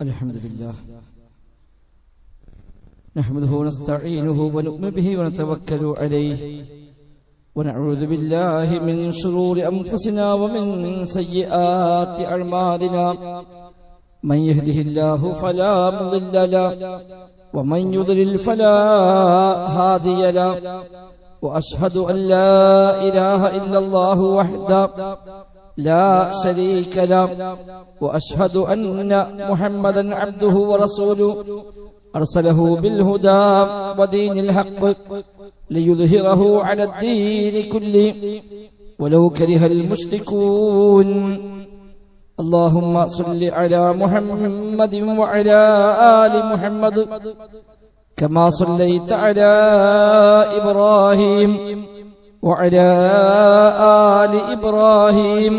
الحمد لله نحمده ونستعينه ونؤمن به ونتوكل عليه ونعوذ بالله من شرور أنفسنا ومن سيئات أعمالنا من يهده الله فلا مضل له ومن يضلل فلا هادي له وأشهد أن لا إله إلا الله وحده لا شريك له وأشهد أن محمدا عبده ورسوله أرسله بالهدى ودين الحق ليظهره على الدين كله ولو كره المشركون اللهم صل على محمد وعلى آل محمد كما صليت على إبراهيم وعلى آل إبراهيم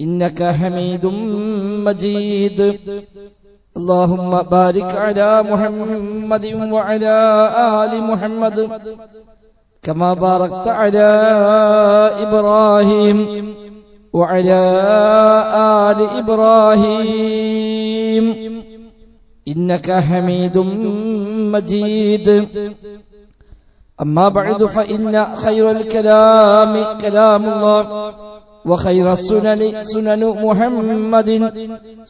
إنك حميد مجيد اللهم بارك على محمد وعلى آل محمد كما باركت على إبراهيم وعلى آل إبراهيم إنك حميد مجيد أما بعد فإن خير الكلام كلام الله وخير السنن سنن محمد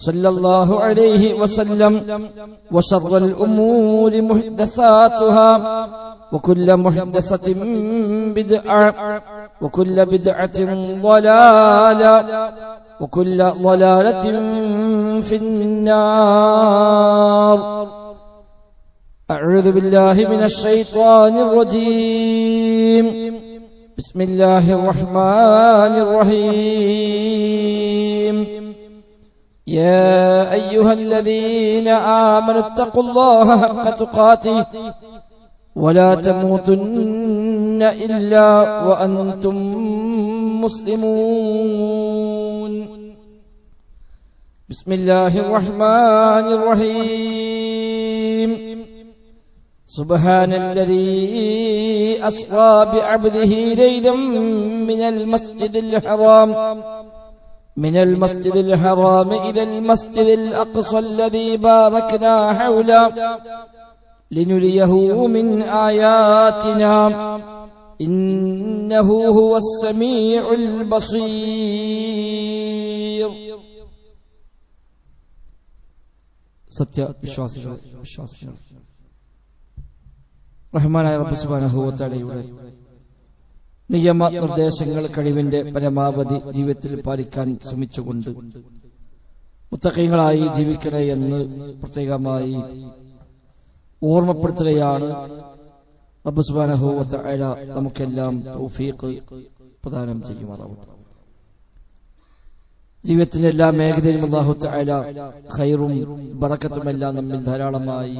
صلى الله عليه وسلم وشر الأمور محدثاتها وكل محدثة بدعة وكل بدعة ضلالة وكل ضلالة في النار أعوذ بالله من الشيطان الرجيم بسم الله الرحمن الرحيم يا أيها الذين آمنوا اتقوا الله حق تقاته ولا تموتن إلا وأنتم مسلمون بسم الله الرحمن الرحيم سبحان الذي أسرى بعبده ليلا من المسجد الحرام إلى المسجد الأقصى الذي باركنا حوله لنريه من آياتنا إنه هو السميع البصير സത്യ വിശ്വാസികൾ റഹ്മാനായ റബ്ബ് സുബ്ഹാനഹു വ തആലയുടെ നിയമ നിർദ്ദേശങ്ങൾ കഴിവിന്റെ പരമാവധി ജീവിതത്തിൽ പാലിക്കാൻ ശ്രമിച്ചുകൊണ്ട് മുത്തഖീങ്ങളായി ജീവിക്കണേ എന്ന് പ്രത്യേകമായി ഓർമ്മപ്പെടുത്തുകയാണ്. റബ്ബ് സുബ്ഹാനഹു വ തആല നമുക്കെല്ലാം തൗഫീഖ് പ്രദാനം ചെയ്യുമാറാവട്ടെ. ജീവിതത്തിന്റെ എല്ലാ മേഖലയിലും അല്ലാഹു തആല ഖൈറും ബറക്കത്തും എല്ലാം നമ്മിൽ ധാരാളമായി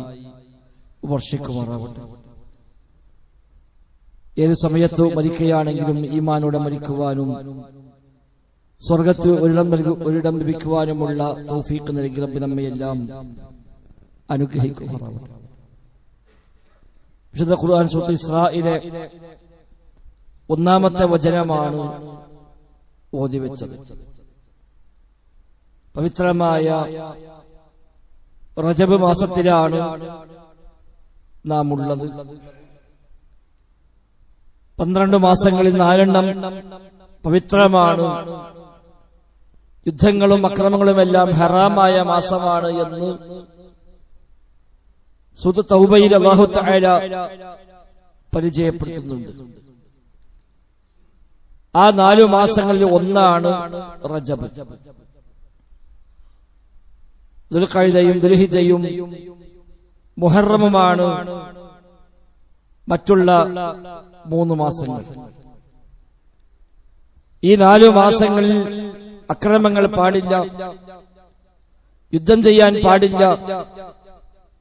വർഷിക്കുമാറാവട്ടെ. ഏത് സമയത്ത് മരിക്കുകയാണെങ്കിലും ഈമാനോടെ മരിക്കുവാനും സ്വർഗത്തിൽ ഒരിടം ലഭിക്കുവാനുമുള്ള തൗഫീഖ് നൽകി റബ്ബ് നമ്മയെല്ലാം അനുഗ്രഹിക്കുമാറാവട്ടെ. വിശുദ്ധ ഖുർആൻ സൂറത്ത് ഇസ്രായിലെ 1-ാമത്തെ വചനമാണ് ഓതിവെച്ചത്. പവിത്രമായ റജബ് മാസത്തിലാണ് നാം ഉള്ളത്. 12 മാസങ്ങളിൽ 4 പവിത്രമാണ്. യുദ്ധങ്ങളും അക്രമങ്ങളുമെല്ലാം ഹറാമായ മാസമാണ് എന്ന് സൂറത്ത് തൗബയിൽ അല്ലാഹു തആല പരിചയപ്പെടുത്തുന്നുണ്ട്. ആ 4 മാസങ്ങളിൽ ഒന്നാണ് റജബ്. ദുൽഖഅദയും ദുൽഹിജ്ജയും മുഹറമുമാണ് മറ്റുള്ള 3 മാസങ്ങൾ. ഈ 4 മാസങ്ങളിൽ അക്രമങ്ങൾ പാടില്ല, യുദ്ധം ചെയ്യാൻ പാടില്ല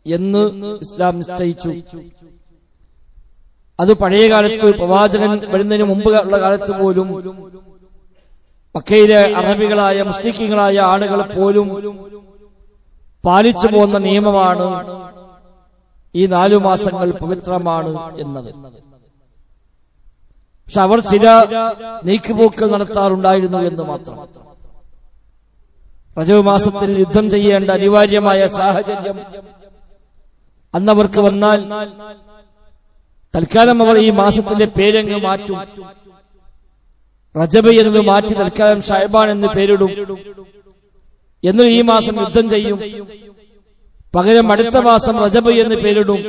എന്ന് ഇസ്ലാം നിശ്ചയിച്ചു. അത് പഴയ കാലത്ത് പ്രവാചകൻ വരുന്നതിന് മുമ്പ് ഉള്ള കാലത്ത് പോലും മക്കയിലെ അറബികളായ മുസ്ലിങ്ങളായ ആളുകൾ പോലും പാലിച്ചു പോകുന്ന നിയമമാണ് ഈ 4 മാസങ്ങൾ പവിത്രമാണ് എന്നത്. പക്ഷെ അവർ ചില നീക്കുപോക്കുകൾ നടത്താറുണ്ടായിരുന്നു എന്ന് മാത്രം. റജബ് മാസത്തിൽ യുദ്ധം ചെയ്യേണ്ട അനിവാര്യമായ സാഹചര്യം അന്നവർക്ക് വന്നാൽ തൽക്കാലം അവർ ഈ മാസത്തിന്റെ പേരങ്ങ് മാറ്റും. റജബ് എന്നത് മാറ്റി തൽക്കാലം ഷഅബാൻ എന്ന് പേരിടും. എന്നിട്ട് ഈ മാസം യുദ്ധം ചെയ്യും. പകരം അടുത്ത മാസം റജബ് എന്ന് പേരിടും.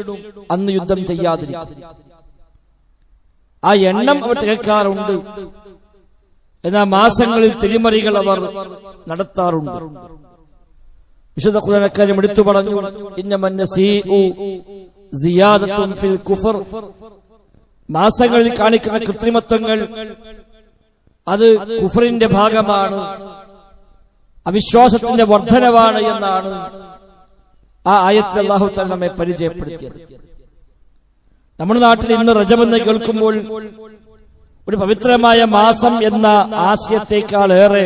അന്ന് യുദ്ധം ചെയ്യാതിരിക്കും. ആ എണ്ണം അവർ തികക്കാറുണ്ട്. എന്നാൽ മാസങ്ങളിൽ തിരിമറികൾ അവർ നടത്താറുണ്ട്. വിശുദ്ധ ഖുർആൻ അക്കാര്യം എടുത്തു പറഞ്ഞു, ഇന്നമൻ നസീഉ സിയാദത്തുൻ ഫിൽ കുഫർ. മാസങ്ങളിൽ കാണിക്കുന്ന കൃത്രിമത്വങ്ങൾ അത് കുഫറിന്റെ ഭാഗമാണ്, അവിശ്വാസത്തിന്റെ വർധനവാണ് എന്നാണ് ആ ആയത്തിൽ അല്ലാഹു തആല നമ്മെ പരിചയപ്പെടുത്തിയത്. നമ്മുടെ നാട്ടിൽ ഇന്ന് റജബ് എന്ന് കേൾക്കുമ്പോൾ ഒരു പവിത്രമായ മാസം എന്ന ആശയത്തെക്കാൾ ഏറെ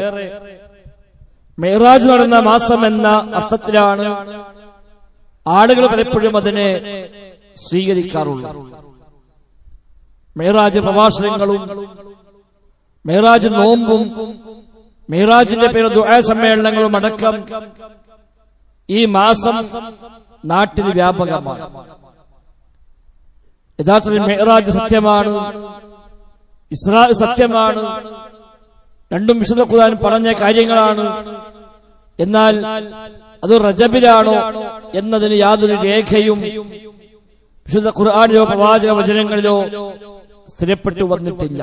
മിഅ്റാജ് നടന്ന മാസം എന്ന അർത്ഥത്തിലാണ് ആളുകൾ പലപ്പോഴും അതിനെ സ്വീകരിക്കാറുള്ളത്. മിഅ്റാജ് പ്രഭാഷണങ്ങളും മിഅ്റാജ് നോമ്പും മിഅ്റാജിന്റെ പേര് ദുആ സമ്മേളനങ്ങളും അടക്കം ഈ മാസം നാട്ടിൽ വ്യാപകമാണ്. യഥാർത്ഥത്തിൽ മിഅ്റാജ് സത്യമാണ്, ഇസ്രാ സത്യമാണ്. രണ്ടും വിശുദ്ധ ഖുർആൻ പറഞ്ഞ കാര്യങ്ങളാണ്. എന്നാൽ അത് റജബിലാണോ എന്നതിന് യാതൊരു രേഖയും വിശുദ്ധ ഖുർആനിലോ പ്രവാചക വചനങ്ങളിലോ സ്ഥിരപ്പെട്ടു വന്നിട്ടില്ല.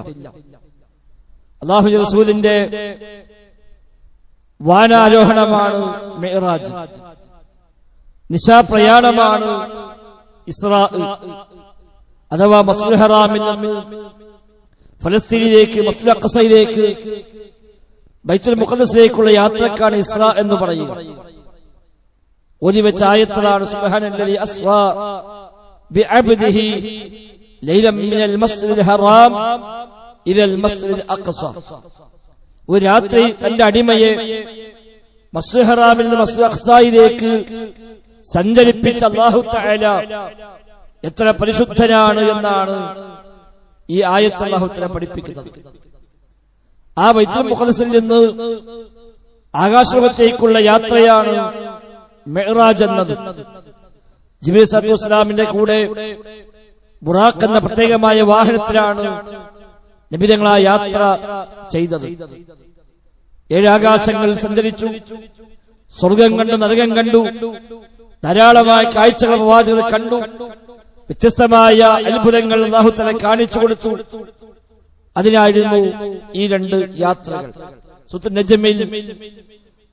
അല്ലാഹുവിന്റെ റസൂലിന്റെ വാനാരോഹണമാണ് മിഅ്റാജ്, നിശാപ്രയാണമാണ് ഇസ്രാ അഥവാ മസ്ജിദുൽ ഹറാമിൽ നിന്ന് ഫലസ്തീനിലേക്ക്, മസ്ജിദുൽ അഖ്സയിലേക്ക്, ബൈത്തുൽ മുഖദ്ദസിലേക്കുള്ള യാത്രക്കാണ് ഇസ്രാ എന്ന് പറയുക. ഓതിവെച്ച ആയത്താണ് സുബ്ഹാനല്ലദി അസ്റാ ബിഅബ്ദിഹി ലൈലൻ മിനൽ മസ്ജിദിൽ ഹറാം ഇലൽ മസ്ജിദിൽ അഖ്സ. ഒരു രാത്രി തന്റെ അടിമയെ മസ്ജിദുൽ ഹറാമിൽ നിന്ന് മസ്ജിദുൽ അഖ്സയിലേക്ക് സഞ്ചരിപ്പിച്ച അല്ലാഹു തആല എത്ര പരിശുദ്ധനാണ് എന്നാണ് ഈ ആയത്ത് അല്ലാഹു തആല പഠിപ്പിക്കുന്നത്. ആ ബൈത്തുൽ മുഖദ്ദസിൽ നിന്ന് ആകാശലോകത്തേക്കുള്ള യാത്രയാണ് മിഅ്റാജ് എന്നത്. ജിബ്രീൽ സല്ലല്ലാഹു അലൈഹി വസല്ലമിന്റെ കൂടെ ബുറാഖ് എന്ന പ്രത്യേകമായ വാഹനത്തിലാണ് നബി തങ്ങൾ ആ യാത്ര ചെയ്തത്. 7 ആകാശങ്ങളിൽ സഞ്ചരിച്ചു, സ്വർഗം കണ്ടു, നരകം കണ്ടു, ധാരാളമായ കാഴ്ചകൾ പ്രവാചകർ കണ്ടു, വ്യത്യസ്തമായ അത്ഭുതങ്ങൾ അല്ലാഹു തആല കാണിച്ചു കൊടുത്തു. അതിനായിരുന്നു ഈ 2 യാത്രകൾ. സൂറത്തുൽ നജ്മിൽ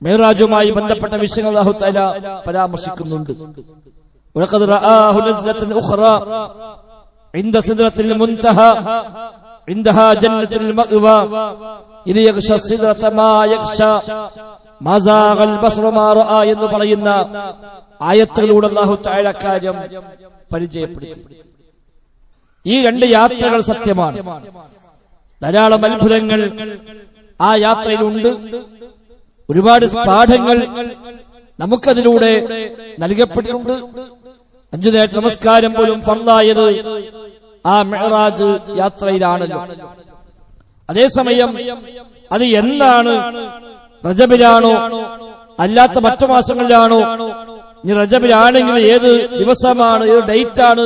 മിഅ്റാജുമായി ബന്ധപ്പെട്ട വിഷയങ്ങൾ അല്ലാഹു തആല പരാമർശിക്കുന്നുണ്ട്. വലഖദ് റആഹു നസ്ലതൻ ഉഖറാ ഇൻദ സിദ്റത്തിൽ മുൻതഹ ഇൻദഹാ ജന്നത്തുൽ മഅ്വാ ഇദ യഗ്ഷ സിദ്റത മാ യഗ്ഷ മാ സാഗൽ ബസ്റു മാ റആ എന്ന് പറയുന്ന ആയത്തുകളിലൂടെ അല്ലാഹു തആല കാര്യം പരിചയപ്പെടുത്തി. ഈ 2 യാത്രകൾ സത്യമാണ്. ധാരാളം അത്ഭുതങ്ങൾ ആ യാത്രയിലുണ്ട്. ഒരുപാട് പാഠങ്ങൾ നമുക്കതിലൂടെ നൽകപ്പെട്ടിട്ടുണ്ട്. 5 നേരത്തെ നമസ്കാരം പോലും ഫർളായത് ആ മിഅ്റാജ് യാത്രയിലാണല്ലോ. അതേസമയം അത് എന്നാണ്, റജബിലാണോ അല്ലാത്ത മറ്റു മാസങ്ങളിലാണോ, ഇനി റജബിലാണെങ്കിൽ ഏത് ദിവസമാണ്, ഏത് ഡേറ്റ് ആണ്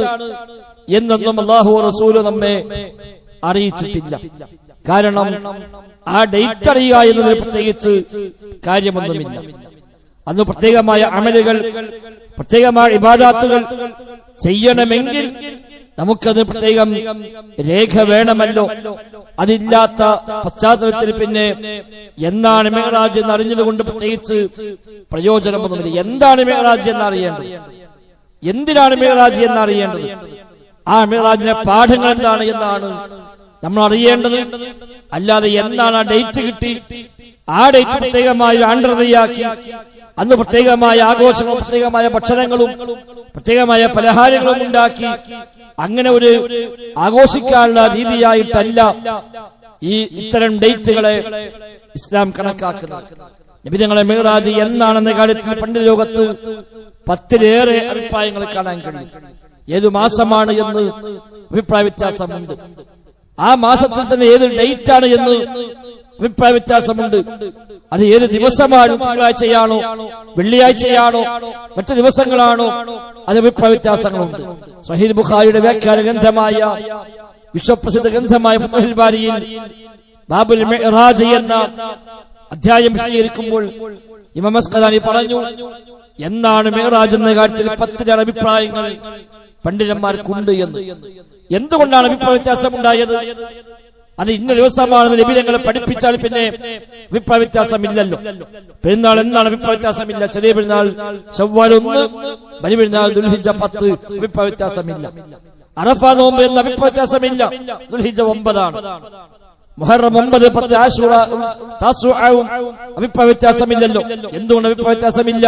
എന്നൊന്നും അല്ലാഹു റസൂല് നമ്മെ അറിയിച്ചിട്ടില്ല. കാരണം ആ ഡേറ്റ് അറിയുക എന്നതിൽ പ്രത്യേകിച്ച് കാര്യമൊന്നുമില്ല. അന്ന് പ്രത്യേകമായ അമലുകൾ, പ്രത്യേകമായ ഇബാദാത്തുകൾ ചെയ്യണമെങ്കിൽ നമുക്കത് പ്രത്യേകം രേഖ വേണമല്ലോ. അതില്ലാത്ത പശ്ചാത്തലത്തിൽ പിന്നെ എന്താണ് മിഅ്റാജ് എന്ന് അറിഞ്ഞതുകൊണ്ട് പ്രത്യേകിച്ച് പ്രയോജനമൊന്നുമില്ല. എന്താണ് മിഅ്റാജ് എന്നറിയേണ്ടത്, എന്തിനാണ് മിഅ്റാജ് എന്നറിയേണ്ടത്, ആ മിഅ്റാജിന്റെ പാഠങ്ങൾ എന്താണ് എന്നാണ് നമ്മൾ അറിയേണ്ടത്. അല്ലാതെ എന്താണ് ആ ഡേറ്റ് കിട്ടി, ആ ഡേറ്റ് പ്രത്യേകമായി ആണ്ടറിയാക്കി അന്ന് പ്രത്യേകമായ ആഘോഷങ്ങളും പ്രത്യേകമായ ഭക്ഷണങ്ങളും പ്രത്യേകമായ പലഹാരങ്ങളും ഉണ്ടാക്കി അങ്ങനെ ഒരു ആഘോഷിക്കാനുള്ള രീതിയായിട്ടല്ല ഈ ഇത്തരം ഡേറ്റുകളെ ഇസ്ലാം കണക്കാക്കുന്നത്. നബി തങ്ങളെ മിഅ്റാജ് എന്നാണെന്ന കാര്യത്തിൽ പണ്ഡിത ലോകത്ത് 10-ലേറെ അഭിപ്രായങ്ങൾ കാണാൻ കഴിയും. ഏതു മാസമാണ് എന്ന് അഭിപ്രായ വ്യത്യാസമുണ്ട്. ആ മാസത്തിൽ തന്നെ ഏത് ഡേറ്റ് ആണ് എന്ന് അഭിപ്രായ വ്യത്യാസമുണ്ട്. അത് ഏത് ദിവസമാണ്, തിങ്കളാഴ്ചയാണോ വെള്ളിയാഴ്ചയാണോ മറ്റു ദിവസങ്ങളാണോ, അത് അഭിപ്രായ വ്യത്യാസങ്ങളുണ്ട്. സ്വഹീഹ് ബുഖാരിയുടെ വ്യാഖ്യാന ഗ്രന്ഥമായ വിശ്വപ്രസിദ്ധ ഗ്രന്ഥമായ ഫത്ഹുൽ ബാരിയിൽ ബാബുൽ മിഅ്റാജ് എന്ന അധ്യായം വിശദീകരിക്കുമ്പോൾ ഇമാം അസ്ഖലാനി പറഞ്ഞു, എന്നാണ് മിഅ്റാജ് എന്ന കാര്യത്തിൽ 10 അഭിപ്രായങ്ങൾ പണ്ഡിതന്മാർക്കുണ്ട് എന്ന്. എന്തുകൊണ്ടാണ് അഭിപ്രായ വ്യത്യാസം ഉണ്ടായത്? അത് ഇന്ന ദിവസമാണെന്ന് നബി തങ്ങളെ പഠിപ്പിച്ചാൽ പിന്നെ അഭിപ്രായ വ്യത്യാസമില്ലല്ലോ. പെരുന്നാൾ എന്നാണ് അഭിപ്രായ വ്യത്യാസമില്ല. ചെറിയ പെരുന്നാൾ ശവ്വാൽ 1, വലിയ പെരുന്നാൾ ദുൽഹിജ്ജ 10, അഭിപ്രായ വ്യത്യാസമില്ല. അറഫ നോമ്പ് എന്ന അഭിപ്രായ വ്യത്യാസമില്ല, ദുൽഹിജ്ജ 9 മുഹറം 9, 10 ആശൂറ താസുആവും അഭിപ്രായ വ്യത്യാസമില്ലല്ലോ. എന്തുകൊണ്ട് അഭിപ്രായ വ്യത്യാസമില്ല?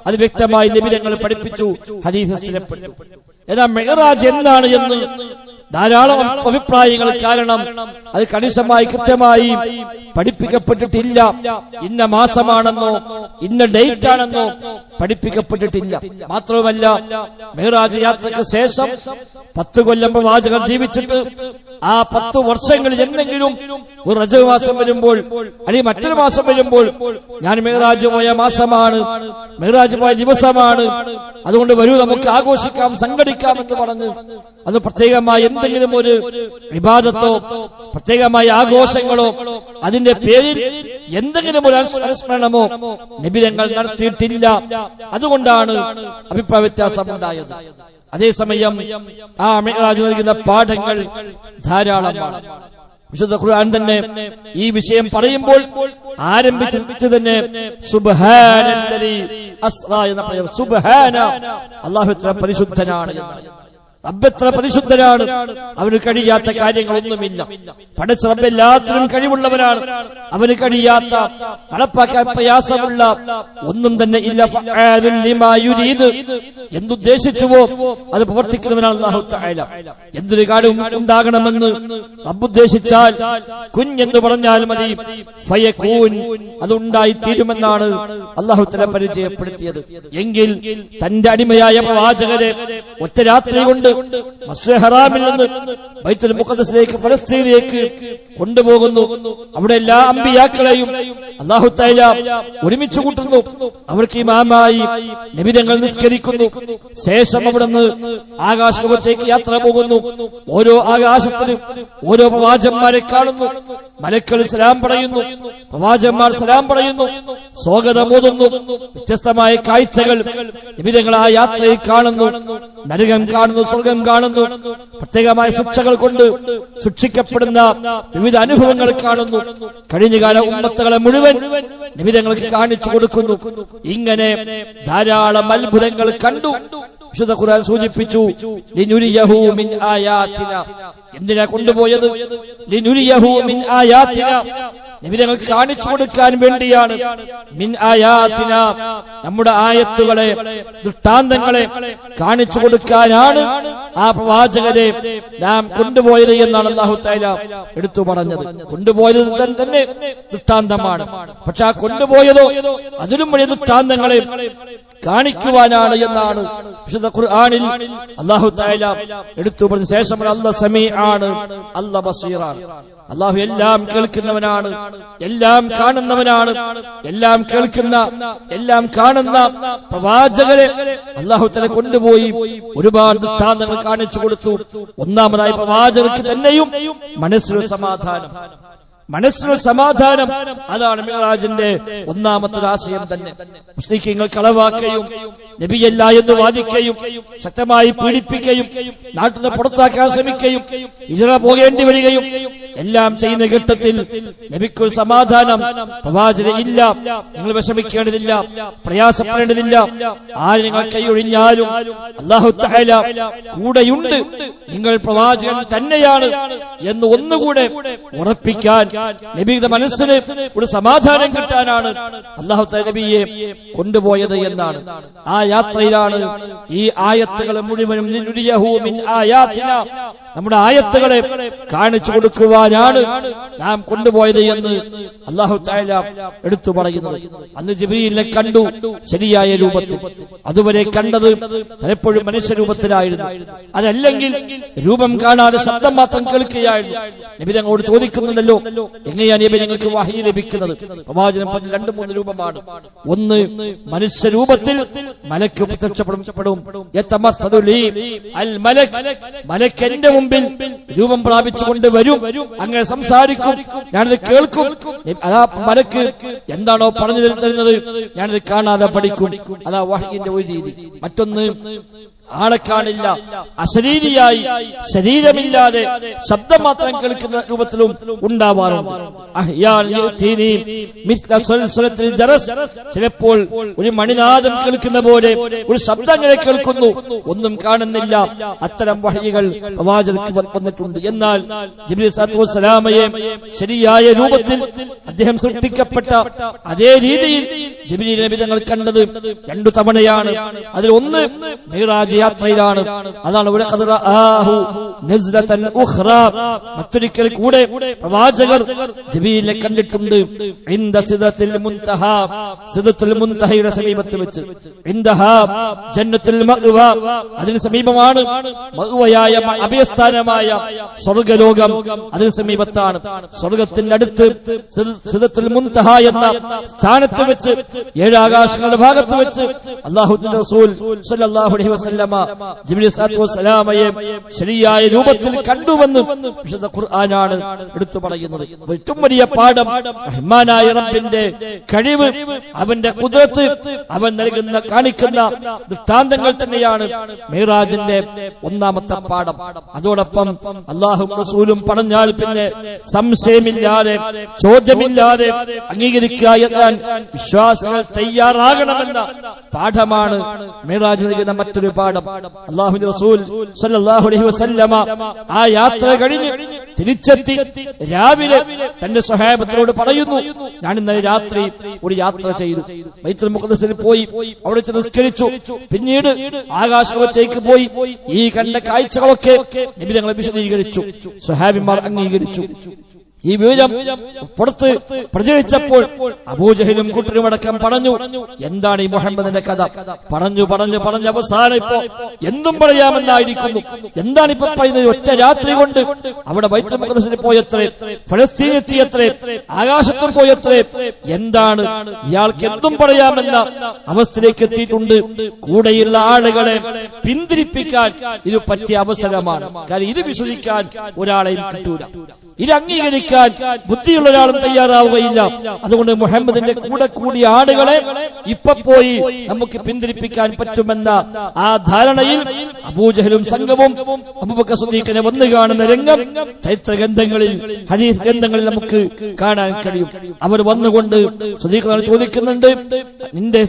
അത് വ്യക്തമായി നബി തങ്ങൾ പഠിപ്പിച്ചു, ഹദീസിൽ സ്ഥിരപ്പെട്ടു. എന്നാൽ മിഅ്റാജ് എന്താണ് എന്ന് ധാരാളം അഭിപ്രായങ്ങൾ. കാരണം അത് കണിശമായി കൃത്യമായി പഠിപ്പിക്കപ്പെട്ടിട്ടില്ല. ഇന്ന മാസമാണെന്നോ ഇന്ന ഡേറ്റ് ആണെന്നോ പഠിപ്പിക്കപ്പെട്ടിട്ടില്ല. മാത്രവുമല്ല, മിഅ്റാജ് യാത്രയ്ക്ക് ശേഷം 10 കൊല്ലം പ്രവാചകർ ജീവിച്ചിട്ട് ആ 10 വർഷങ്ങളിൽ എന്തെങ്കിലും ഒരു റജബ് മാസം വരുമ്പോൾ അല്ലെങ്കിൽ മറ്റൊരു മാസം വരുമ്പോൾ ഞാൻ മിഅ്റാജ് പോയ മാസമാണ്, മിഅ്റാജ് പോയ ദിവസമാണ്, അതുകൊണ്ട് വരൂ നമുക്ക് ആഘോഷിക്കാം, സംഘടിക്കാം എന്ന് പറഞ്ഞ് അത് പ്രത്യേകമായി എന്തെങ്കിലും ഒരു ഇബാദത്തോ പ്രത്യേകമായ ആഘോഷങ്ങളോ അതിന്റെ പേരിൽ എന്തെങ്കിലും ഒരു അനുസ്മരണമോ നബി തങ്ങൾ നടത്തിയിട്ടില്ല. അതുകൊണ്ടാണ് അഭിപ്രായ വ്യത്യാസം ഉണ്ടായത്. അതേസമയം ആ മിഅ്റാജ് നൽകുന്ന പാഠങ്ങൾ ധാരാളമാണ്. വിശുദ്ധ ഖുർആൻ തന്നെ ഈ വിഷയം പറയുമ്പോൾ ആരംഭിച്ചു തന്നെ സുബ്ഹാനല്ലദീ അസ്റാ എന്ന പ്രയോഗം. സുബ്ഹാന, അല്ലാഹു എത്ര പരിശുദ്ധനാണ് എന്നാണ്. റബ്ബ് എത്ര പരിശുദ്ധനാണ്, അവന് കഴിയാത്ത കാര്യങ്ങളൊന്നുമില്ല. പടച്ച റബ്ബ് എല്ലാത്തിനും കഴിവുള്ളവനാണ്, അവന് കഴിയാത്ത നടപ്പാക്കാൻ പ്രയാസമുള്ള ഒന്നും തന്നെ ഇല്ല. ഫഅാലുൻ ലിമാ യുരീദ്, എന്തുദ്ദേശിച്ചുവോ അത് പ്രവർത്തിക്കുന്നവനാണ് അല്ലാഹു തആല. എന്തൊരു കാര്യം ഉണ്ടാകണമെന്ന് റബ്ബ് ഉദ്ദേശിച്ചാൽ കുഞ്ഞെന്ന് പറഞ്ഞാൽ മതി, ഫയകൂൻ, അതുണ്ടായി തീരുമെന്നാണ് അല്ലാഹു തആല പരിചയപ്പെടുത്തിയത്. എങ്കിൽ തന്റെ അടിമയായ പ്രവാചകരെ ഒറ്റ രാത്രി കൊണ്ട് മസ്ജിദുൽ ഹറാമിൽ നിന്ന് ബൈത്തുൽ മുഖദ്ദസിലേക്ക് ഫലസ്തീനിലേക്ക് കൊണ്ടുപോകുന്നു. അവിടെ എല്ലാ അമ്പിയാക്കളെയും അല്ലാഹു തആല ഒരുമിച്ച് കൂട്ടുന്നു. അവർക്ക് ഇമാമായി നബി തങ്ങൾ നിസ്കരിക്കുന്നു. ശേഷം അവിടുന്ന് ആകാശലോകത്തേക്ക് യാത്ര പോകുന്നു. ഓരോ ആകാശത്തിലും ഓരോ പ്രവാചകന്മാരെ കാണുന്നു. മലക്കൾ സലാം പറയുന്നു, പ്രവാചകന്മാർ സലാം പറയുന്നു, സ്വാഗതമോതുന്നു. വ്യത്യസ്തമായ കാഴ്ചകൾ നബി തങ്ങൾ ആ യാത്രയിൽ കാണുന്നു. നരകം കാണുന്നു, സ്വർഗം കാണുന്നു. പ്രത്യേകമായ ശിക്ഷകൾ കൊണ്ട് ശിക്ഷിക്കപ്പെടുന്ന വിവിധ അനുഭവങ്ങൾ കാണുന്നു. കഴിഞ്ഞകാല ഉമ്മത്തുകളെ മുഴുവൻ നബി തങ്ങൾക്ക് കാണിച്ചു കൊടുക്കുന്നു. ഇങ്ങനെ ധാരാളം അത്ഭുതങ്ങൾ കണ്ടു. വിശുദ്ധ ഖുർആൻ സൂചിപ്പിച്ചു, ലിനുരിയഹു മിൻ ആയാതിന. എന്തിനാ കൊണ്ടുപോയത്? ലിനുരിയഹു മിൻ ആയാതിന, നബി തങ്ങൾക്ക് കാണിച്ചു കൊടുക്കാൻ വേണ്ടിയാണ്. മിൻ ആയാതിന, നമ്മുടെ ആയത്തുകളെ, ദൃഷ്ടാന്തങ്ങളെ കാണിച്ചു കൊടുക്കാനാണ് ആ പ്രവാചകരെ നാം കൊണ്ടുപോയത് എന്നാണ് അല്ലാഹു തആല എടുത്തു പറഞ്ഞത്. കൊണ്ടുപോയത് തന്നെ ദൃഷ്ടാന്തമാണ്. പക്ഷെ ആ കൊണ്ടുപോയതോ അതിലും വലിയ ദൃഷ്ടാന്തങ്ങളെ കാണിക്കുവാനാണ് എന്നാണ് വിശുദ്ധ ഖുർആനിൽ അല്ലാഹു തആല എടുത്തു പറഞ്ഞ ശേഷം അല്ലാഹു സമീആണ്, അല്ലാഹു ബസീറാണ്. അല്ലാഹു എല്ലാം കേൾക്കുന്നവനാണ്, എല്ലാം കാണുന്നവനാണ്. എല്ലാം കേൾക്കുന്ന, എല്ലാം കാണുന്ന പ്രവാചകരെ അല്ലാഹു തആല കൊണ്ടുപോയി ഒരുപാട് ദൃഷ്ടാന്തങ്ങൾ കാണിച്ചു കൊടുത്തു. ഒന്നാമതായി പ്രവാചകർക്ക് തന്നെയും മനസ്സിലൊരു സമാധാനം, മനസ്സിനൊരു സമാധാനം. അതാണ് മിഅ്റാജിന്റെ ഒന്നാമത്തെ ആശയം തന്നെ. മുസ്ലിമീങ്ങൾ കളവാക്കുകയും നബിയല്ല എന്ന് വാദിക്കുകയും ശക്തമായി പീഡിപ്പിക്കുകയും നാട്ടിൽ നിന്ന് പുറത്താക്കാൻ ശ്രമിക്കുകയും ഹിജ്റ പോകേണ്ടി വരികയും എല്ലാം ചെയ്യുന്ന ഘട്ടത്തിൽ നബിക്കൊരു സമാധാനം, പ്രവാചകൻ ഇല്ല, നിങ്ങൾ വിഷമിക്കേണ്ടതില്ല, പ്രയാസപ്പെടേണ്ടതില്ല, ആര് നിങ്ങൾ കൈയൊഴിഞ്ഞാലും അല്ലാഹു തആല കൂടെയുണ്ട്, നിങ്ങൾ പ്രവാചകൻ തന്നെയാണ് എന്ന് ഒന്നുകൂടെ ഉറപ്പിക്കാൻ നബിയുടെ മനസ്സിന് ഒരു സമാധാനം കിട്ടാനാണ് അല്ലാഹു തആല നബിയെ കൊണ്ടുപോയത് എന്നാണ്. ആ യാത്രയിലാണ് ഈ ആയത്തുകൾ മുഴുവനും ലിനുരിയഹു മിൻ ആയാതിന, നമ്മുടെ ആയത്തുകളെ കാണിച്ചു കൊടുക്കുവാനാണ് നാം കൊണ്ടുപോയത് എന്ന് അല്ലാഹു തആല എടുത്തു പറയുന്നത്. അന്ന് ജിബ്രീലിനെ കണ്ടു ശരിയായ രൂപത്തിൽ. അതുവരെ കണ്ടത് പലപ്പോഴും മനുഷ്യരൂപത്തിലായിരുന്നു. അതല്ലെങ്കിൽ രൂപം കാണാതെ ശബ്ദം മാത്രം കേൾക്കുകയായിരുന്നു. നബി തങ്ങളോട് ചോദിക്കുന്നുണ്ടല്ലോ, എങ്ങനെയാണ് നബി നിങ്ങൾക്ക് വഹി ലഭിക്കുന്നത്? പ്രവാചകൻ പറഞ്ഞ 2-3 രൂപമാണ്. ഒന്ന്, മനുഷ്യ രൂപത്തിൽ മലക്ക് പ്രത്യക്ഷപ്പെടും. മലക്ക് എന്റെ മുമ്പിൽ രൂപം പ്രാപിച്ചുകൊണ്ട് വരും, അങ്ങനെ സംസാരിക്കും, ഞാനത് കേൾക്കും. അതാ മലക്ക് എന്താണോ പറഞ്ഞു തരുന്നത് ഞാനത് കാണാതെ പഠിക്കും. അതാ വഹയിന്റെ ഒരു രീതി. മറ്റൊന്ന്, ആളെ കാണില്ല, അശരീരിയായി ശരീരമില്ലാതെ ശബ്ദം മാത്രം കേൾക്കുന്ന രൂപത്തിലും ഉണ്ടാവാറുണ്ട്. ചിലപ്പോൾ ഒരു മണിനാദം കേൾക്കുന്ന പോലെ ഒരു ശബ്ദങ്ങളെ കേൾക്കുന്നു, ഒന്നും കാണുന്നില്ല. അത്തരം വഹയികൾ പ്രവാചകർക്ക് വന്നിട്ടുണ്ട്. എന്നാൽ ജിബ്രീൽ സ്വല്ലല്ലാഹു അലൈഹി വസല്ലമയെ ശരിയായ രൂപത്തിൽ അദ്ദേഹം സൃഷ്ടിക്കപ്പെട്ട അതേ രീതിയിൽ ജിബ്രീൽ നബി തങ്ങൾ കണ്ടത് 2 തവണയാണ്. അതിൽ ഒന്ന് മിഅ്റാജ് യാത്രയിലാണ്. അതാണ് മറ്റൊരിക്കൽ കൂടെ പ്രവാചകർ ജിബ്രീലിനെ കണ്ടിട്ടുണ്ട്. സിദ്റത്തുൽ മുൻതഹയുടെ സമീപത്ത് വെച്ച്. ജന്നത്തുൽ മഅ്വ, അതിന് സമീപമാണ് മഅ്വയായ അഭയസ്ഥാനമായ സ്വർഗ്ഗലോകം, അതിന് സമീപത്താണ്. സ്വർഗ്ഗത്തിന്റെ അടുത്ത് സിദ്റത്തുൽ മുൻതഹ എന്ന സ്ഥാനത്ത് വെച്ച്, 7 ആകാശങ്ങളുടെ ഭാഗത്ത് വെച്ച് അല്ലാഹുവിന്റെ റസൂൽ സ്വല്ലല്ലാഹു അലൈഹി വസല്ലമ ജിബ്രീൽ സ്വല്ലല്ലാഹു അലൈഹി വസല്ലമയെ ശരിയായ രൂപത്തിൽ കണ്ടുവെന്ന് വിശുദ്ധ ഖുർആനാണ് എടുത്തു പറയുന്നത്. ഏറ്റവും വലിയ പാഠം റഹ്മാനായ റബ്ബിന്റെ കഴിവ്, അവന്റെ ഖുദ്റത്ത്, അവൻ നൽകുന്ന കാണിക്കുന്ന ദൃഷ്ടാന്തങ്ങൾ തന്നെയാണ് മിഅ്റാജിന്റെ ഒന്നാമത്തെ പാഠം. അതോടൊപ്പം അല്ലാഹുവും റസൂലും പറഞ്ഞാൽ പിന്നെ സംശയമില്ലാതെ ചോദ്യമില്ലാതെ അംഗീകരിക്കുക എന്ന വിശ്വാസികൾ തയ്യാറാകണമെന്ന പാഠമാണ് മിഅ്റാജ് നൽകുന്ന മറ്റൊരു പാഠം. അല്ലാഹുവിന്റെ റസൂൽ സ്വല്ലല്ലാഹു അലൈഹി വസല്ലമ ആ യാത്ര കഴിഞ്ഞ് തിരിച്ചെത്തി രാവിലെ തന്റെ സ്വഹാബത്തിനോട് പറയുന്നു, ഞാൻ ഇന്നലെ രാത്രി ഒരു യാത്ര ചെയ്തു, ബൈത്തുൽ മുഖദ്ദസിൽ പോയി, അവിടെ നിസ്കരിച്ചു, പിന്നീട് ആകാശത്തേക്ക് പോയി, ഈ കണ്ട കാഴ്ചകളൊക്കെ നബി തങ്ങളെ വിശദീകരിച്ചു. സ്വഹാബിമാർ അംഗീകരിച്ചു. ഈ വിവരം പുറത്ത് പ്രചരിച്ചപ്പോൾ അബൂജഹലും കൂട്ടരുമടക്കം പറഞ്ഞു, എന്താണ് ഈ മുഹമ്മദിന്റെ കഥ? പറഞ്ഞു അവസാനം ഇപ്പോ എന്തും പറയാമെന്നായിരിക്കുന്നു. എന്താണ് ഇപ്പൊ പറയുന്നത്? ഒറ്റ രാത്രി കൊണ്ട് അവിടെ ബൈത്തുൽ മുഖദ്ദസിൽ പോയത്രേ, ഫലസ്തീനിൽ എത്തിയത്രേ, ആകാശത്തും പോയത്രേ. എന്താണ് ഇയാൾക്ക് എന്തും പറയാമെന്ന അവസ്ഥയിലേക്ക് എത്തിയിട്ടുണ്ട്. കൂടെയുള്ള ആളുകളെ പിന്തിരിപ്പിക്കാൻ ഇത് പറ്റിയ അവസരമാണ്. കാരണം ഇത് വിശ്വസിക്കാൻ ഒരാളെയും കിട്ടൂല, ഇത് അംഗീകരിക്കാൻ ബുദ്ധിയുള്ള ഒരാളും തയ്യാറാവുകയില്ല. അതുകൊണ്ട് മുഹമ്മദിന്റെ കൂടെ കൂടിയ ആളുകളെ ഇപ്പൊ പോയി നമുക്ക് പിന്തിരിപ്പിക്കാൻ പറ്റുമെന്ന ആ ധാരണയിൽ അബൂജഹലും സംഘവും അബൂബക്കർ സിദ്ദീഖിനെ വന്നു കാണുന്ന രംഗം ചരിത്ര ഗ്രന്ഥങ്ങളിൽ, ഹദീസ് ഗ്രന്ഥങ്ങളിൽ നമുക്ക് കാണാൻ കഴിയും. അവർ വന്നുകൊണ്ട് സിദ്ദീഖ് ചോദിക്കുന്നുണ്ട്, നിന്റെ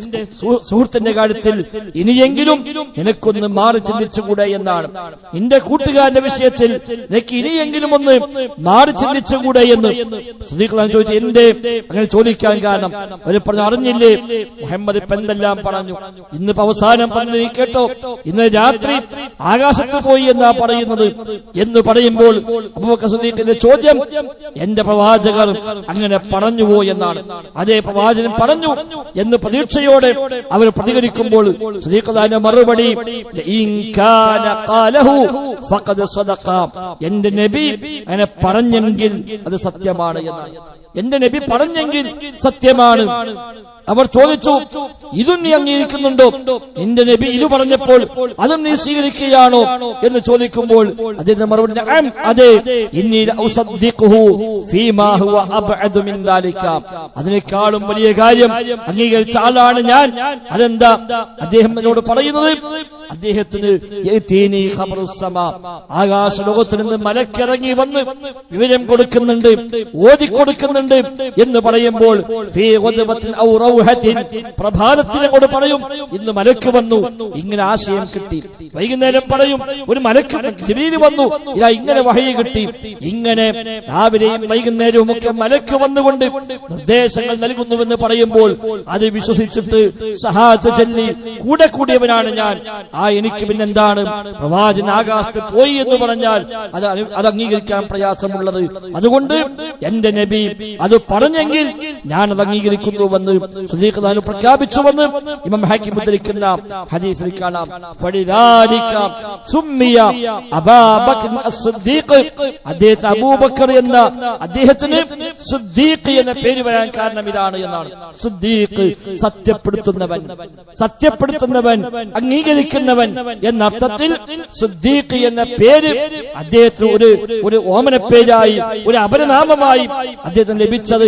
സുഹൃത്തിന്റെ കാര്യത്തിൽ ഇനിയെങ്കിലും നിനക്കൊന്ന് മാറി ചിന്തിച്ചുകൂടെ എന്നാണ്. നിന്റെ കൂട്ടുകാരന്റെ വിഷയത്തിൽ നിനക്ക് ഇനിയെങ്കിലും ഒന്ന് മാറി ചിന്തിച്ചുകൂടെ എന്ന് സിദ്ദീഖ് ചോദിച്ചു. എന്തേ അങ്ങനെ ചോദിക്കാൻ കാരണം? അവർ പറഞ്ഞു, അറിഞ്ഞില്ലേ മുഹമ്മദ് ഇപ്പൊ എന്തെല്ലാം പറഞ്ഞു? ഇന്നിപ്പോ അവസാനം പറഞ്ഞു, നീ കേട്ടോ, ഇന്ന് രാത്രി ആകാശത്ത് പോയി എന്നാ പറയുന്നത് എന്ന് പറയുമ്പോൾ അബൂബക്കർ സിദ്ദീഖിന്റെ ചോദ്യം, എന്റെ പ്രവാചകർ അങ്ങനെ പറഞ്ഞുവോ എന്നാണ്. അതേ, പ്രവാചകൻ പറഞ്ഞു എന്ന് പ്രതീക്ഷയോടെ അവർ പ്രതികരിക്കുമ്പോൾ സിദ്ദീഖ് മറുപടി, എന്റെ നബി അങ്ങനെ പറഞ്ഞെങ്കിൽ അത് സത്യമാണ് എന്നാണ്. എന്റെ നബി പറഞ്ഞെങ്കിൽ സത്യമാണ്. അവർ ചോദിച്ചു, ഇതും നീ അംഗീകരിക്കുന്നുണ്ടോ? നിന്റെ നബി ഇത് പറഞ്ഞപ്പോൾ അതും നീ സ്വീകരിക്കുകയാണോ എന്ന് ചോദിക്കുമ്പോൾ അദ്ദേഹം മറുപടി, അതെ, അതിനേക്കാളും വലിയ കാര്യം അംഗീകരിച്ച ആളാണ് ഞാൻ. അതെന്താ? അദ്ദേഹം എന്നോട് പറയുന്നത്, അദ്ദേഹത്തിന് ആകാശ ലോകത്തിൽ നിന്ന് മലക്കിറങ്ങി വന്ന് വിവരം കൊടുക്കുന്നുണ്ട്, ഓതിക്കൊടുക്കുന്നുണ്ട് എന്ന് പറയുമ്പോൾ പ്രഭാതത്തിനോട് പറയും, ഇന്ന് മലക്ക് വന്നു, ഇങ്ങനെ ആശയം കിട്ടി. വൈകുന്നേരം പറയും, ഒരു മലക്ക് ജിബ്രീൽ വന്നു, ഇതാ ഇങ്ങനെ വഹയി കിട്ടി. ഇങ്ങനെ രാവിലെയും വൈകുന്നേരവും ഒക്കെ മലക്ക് വന്നുകൊണ്ട് നിർദ്ദേശങ്ങൾ നൽകുന്നുവെന്ന് പറയുമ്പോൾ അത് വിശ്വസിച്ചിട്ട് ഷഹാദത്ത് ചൊല്ലി കൂടെ കൂടിയവനാണ് ഞാൻ, എനിക്ക് പിന്നെന്താണ്? പ്രവാചകൻ ആകാശത്ത് പോയി എന്ന് പറഞ്ഞാൽ അത് അംഗീകരിക്കാൻ പ്രയാസമുള്ളത്. അതുകൊണ്ട് എന്റെ നബി അത് പറഞ്ഞെങ്കിൽ ഞാൻ അത് അംഗീകരിക്കുന്നുവെന്ന് സിദ്ദീഖ് റളിയല്ലാഹു അൻഹു പ്രഖ്യാപിച്ചുവെന്ന് ഇമാം ഹാക്കിം ഉദ്ധരിക്കുന്ന ഹദീസിൽ കാണാം. ഫളിദാലിക സുമ്മിയ അബൂബക്കർ അസ്-സിദ്ദീഖ്, അദ്ദേഹത്തെ അബൂബക്കർ എന്ന അദ്ദേഹത്തിന് സിദ്ദീഖ് എന്ന പേര് വരാൻ കാരണം ഇതാണ് എന്നാണ്. സിദ്ദീഖ് സത്യപ്പെടുത്തുന്നവൻ, സത്യപ്പെടുത്തുന്നവൻ, അംഗീകരിക്കുന്നവൻ എന്നർത്ഥത്തിൽ സിദ്ദീഖ് എന്ന പേര് അദ്ദേഹത്തിന് ഒരു ഓമന പേരായി, ഒരു അപരനാമമായി അദ്ദേഹത്തിന് ലഭിച്ചത്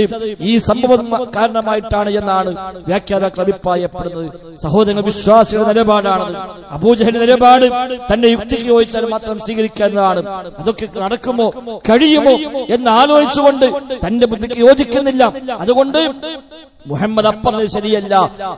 ഈ സംഭവം കാരണമായിട്ടാണ് എന്നാണ് വ്യാഖ്യാതാക്കൾ അഭിപ്രായപ്പെടുന്നത്. സഹോദരങ്ങൾ, വിശ്വാസികളുടെ നിലപാടാണത്. അബൂജഹലിന്റെ നിലപാട് തന്റെ യുക്തിക്ക് ചോദിച്ചാൽ മാത്രം സ്വീകരിക്കുന്നതാണ്. അതൊക്കെ നടക്കുമോ, കഴിയുമോ എന്ന് ആലോചിച്ചുകൊണ്ട് തന്റെ ബുദ്ധിക്ക് യോജിക്കുന്നില്ല. അതുകൊണ്ട് മുഹമ്മദ് അപ്പറഞ്ഞത് ശരിയല്ല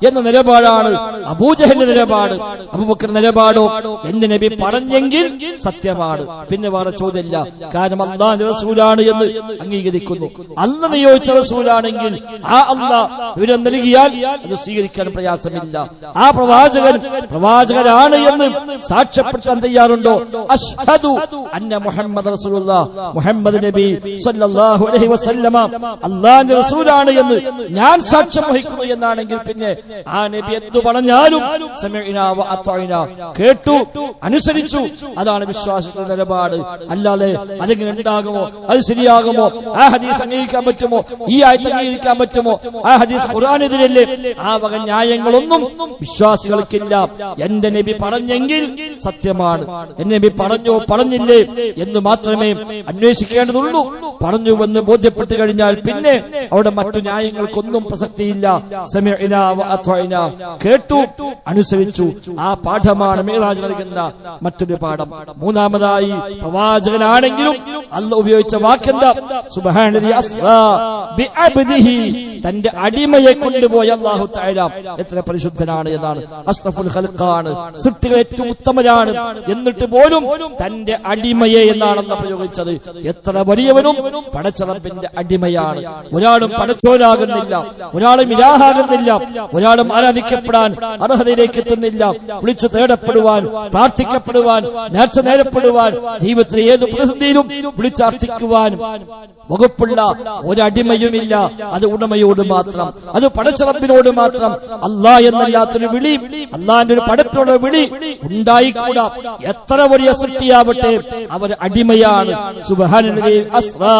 എന്ന നിലപാടാണ് അബൂജഹലിന്റെ നിലപാട്. അബൂബക്കർ നിലപാടോ എന്ന് നബി പറഞ്ഞെങ്കിൽ സത്യമാണ്, പിന്നെ വേറെ ചോദ്യമില്ല. കാരണം അല്ലാഹുവിന്റെ റസൂലാണ് എന്ന് അംഗീകരിക്കുന്നു. അല്ലാഹു നിയോഗിച്ച റസൂലാണെങ്കിൽ ആ അല്ലാഹ് വിവരം നൽകിയാൽ അത് സ്വീകരിക്കാൻ പ്രയാസമില്ല. ആ പ്രവാചകനാണ് എന്ന് സാക്ഷ്യപ്പെടുത്താൻ തയ്യാറുണ്ടോ? അശ്ഹദു അന്ന മുഹമ്മദ് റസൂലുള്ളാഹ്, മുഹമ്മദ് നബി സ്വല്ലല്ലാഹു അലൈഹി വസല്ലമ അല്ലാഹുവിന്റെ റസൂലാണ് എന്ന് ഞാൻ സാക്ഷ്യം വഹിക്കുന്നു എന്നാണെങ്കിൽ പിന്നെ ആ നബി എന്തു പറഞ്ഞാലും സമിഅനാ വ അത്വഅനാ, കേട്ടു, അനുസരിച്ചു, അതാണ് വിശ്വാസത്തിന്റെ നിലപാട്. അല്ലാതെ അതെങ്ങനെ ഉണ്ടാകുമോ, അത് ശരിയാകുമോ, ആ ഹദീസ് അംഗീകരിക്കാൻ പറ്റുമോ, ഈ ആയത്ത് അംഗീകരിക്കാൻ പറ്റുമോ, ആ ഹദീസ് ഖുർആനെതിരല്ലേ, ആ വക ന്യായങ്ങളൊന്നും വിശ്വാസികൾക്കില്ല. എന്റെ നബി പറഞ്ഞെങ്കിൽ സത്യമാണ്, എന്റെ നബി പറഞ്ഞോ പറഞ്ഞില്ലേ എന്ന് മാത്രമേ അന്വേഷിക്കേണ്ടതുള്ളൂ. പറഞ്ഞുവെന്ന് ബോധ്യപ്പെട്ടു കഴിഞ്ഞാൽ പിന്നെ അവിടെ മറ്റു ന്യായങ്ങൾക്കൊന്നും പ്രസക്തിയില്ല. സമിഅനാ വ അത്വഅനാ, കേട്ടു, അനുസരിച്ചു. ആ പാഠമാണ് മിഅ്റാജ് നൽകുന്ന മറ്റൊരു പാഠം. മൂന്നാമതായി, പ്രവാചകനാണെങ്കിലും അല്ലാഹു ഉപയോഗിച്ച വാക്കെന്താ? സുബ്ഹാനല്ലദീ അസ്റാ ബിഅബ്ദിഹി, തന്റെ അടിമയെ കൊണ്ടുപോയി അല്ലാഹു തആല. എത്ര പരിശുദ്ധനാണ് എന്നാണ്. അസ്റഫുൽ ഖൽഖാണ്, സൃഷ്ടികൾ ഏറ്റവും ഉത്തമരാണ്. എന്നിട്ട് പോലും തന്റെ അടിമയെ എന്നാണ് അല്ലാഹു പ്രയോഗിച്ചത്. എത്ര വലിയവനും പടച്ച റബ്ബിന്റെ അടിമയാണ്. ഒരാളും പടച്ചോനാകുന്നില്ല, ഒരാളും ഇലാഹാകുന്നില്ല, ഒരാളും ആരാധിക്കപ്പെടാൻ അർഹതയിലേക്ക് എത്തുന്നില്ല. വിളിച്ചു തേടപ്പെടുവാൻ, പ്രാർത്ഥിക്കപ്പെടുവാൻ, നേർച്ച നേരപ്പെടുവാൻ, ജീവിതത്തിലെ ഏത് പ്രതിസന്ധിയിലും വിളിച്ചാർത്ഥിക്കുവാൻ വകുപ്പുള്ള ഒരടിമയുമില്ല. അത് ഉടമയോട് മാത്രം, അത് പടച്ച റബ്ബിനോട് മാത്രം. അല്ലാഹ് എന്നല്ലാത്തൊരു വിളി, അല്ലാഹുവിന്റെ ഒരു പടപ്പിനോട് വിളി ഉണ്ടായിക്കൂടാ. എത്ര വലിയ സൃഷ്ടിയാവട്ടെ, അവർ അടിമയാണ്. സുബ്ഹാനല്ലദീ അസ്റാ